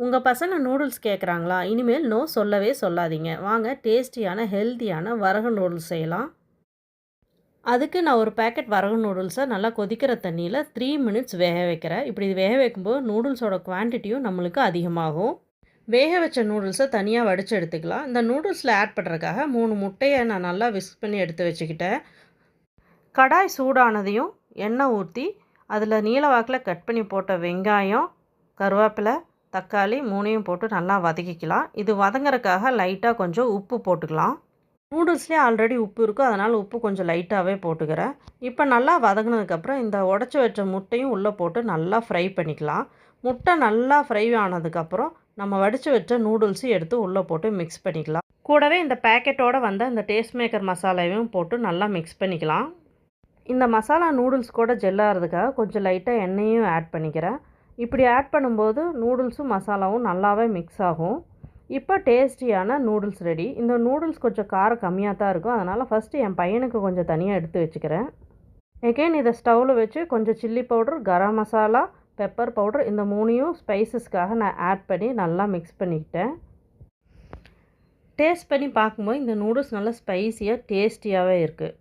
உங்கள் பசங்க நூடுல்ஸ் கேட்குறாங்களா? இனிமேல் நோ சொல்லவே சொல்லாதீங்க. வாங்க டேஸ்டியான, ஹெல்த்தியான வரகு நூடுல்ஸ் செய்யலாம். அதுக்கு நான் ஒரு பேக்கெட் வரகு நூடுல்ஸை நல்லா கொதிக்கிற தண்ணியில் 3 மினிட்ஸ் வேக வைக்கிறேன். இப்படி வேக வைக்கும்போது நூடுல்ஸோட குவான்டிட்டியும் நம்மளுக்கு அதிகமாகும். வேக வச்ச நூடுல்ஸை தனியாக வடித்து எடுத்துக்கலாம். இந்த நூடுல்ஸில் ஆட் பண்ணுறதுக்காக 3 முட்டையை நான் நல்லா விஸ்க் பண்ணி எடுத்து வச்சுக்கிட்டேன். கடாய் சூடானதையும் எண்ணெய் ஊற்றி அதில் நீல வாக்கில் கட் பண்ணி போட்ட வெங்காயம், கருவேப்பிலை, தக்காளி 3யும் போட்டு நல்லா வதக்கிக்கலாம். இது வதங்குறதுக்காக லைட்டாக கொஞ்சம் உப்பு போட்டுக்கலாம். நூடுல்ஸ்லேயே ஆல்ரெடி உப்பு இருக்கும், அதனால் உப்பு கொஞ்சம் லைட்டாகவே போட்டுக்கிறேன். இப்போ நல்லா வதங்கினதுக்கப்புறம் இந்த உடச்சி வச்ச முட்டையும் உள்ளே போட்டு நல்லா ஃப்ரை பண்ணிக்கலாம். முட்டை நல்லா ஃப்ரை ஆனதுக்கப்புறம் நம்ம வடித்து வச்ச நூடுல்ஸையும் எடுத்து உள்ளே போட்டு மிக்ஸ் பண்ணிக்கலாம். கூடவே இந்த பேக்கெட்டோடு வந்த இந்த டேஸ்ட் மேக்கர் மசாலாவையும் போட்டு நல்லா மிக்ஸ் பண்ணிக்கலாம். இந்த மசாலா நூடுல்ஸ் கூட ஜெல்லாகிறதுக்காக கொஞ்சம் லைட்டாக எண்ணெயும் ஆட் பண்ணிக்கிறேன். இப்படி ஆட் பண்ணும்போது நூடுல்ஸும் மசாலாவும் நல்லாவே மிக்ஸ் ஆகும். இப்போ டேஸ்டியான நூடுல்ஸ் ரெடி. இந்த நூடுல்ஸ் கொஞ்சம் காரம் கம்மியாக தான் இருக்கும், அதனால் ஃபஸ்ட்டு என் பையனுக்கு கொஞ்சம் தனியாக எடுத்து வச்சுக்கிறேன். எகெயின் இதை ஸ்டவ்வில் வச்சு கொஞ்சம் chilli powder, garam masala, pepper powder இந்த 3யும் ஸ்பைசஸ்க்காக நான் ஆட் பண்ணி நல்லா மிக்ஸ் பண்ணிக்கிட்டேன். டேஸ்ட் பண்ணி பார்க்கும்போது இந்த நூடுல்ஸ் நல்லா ஸ்பைஸியாக டேஸ்டியாகவே இருக்குது.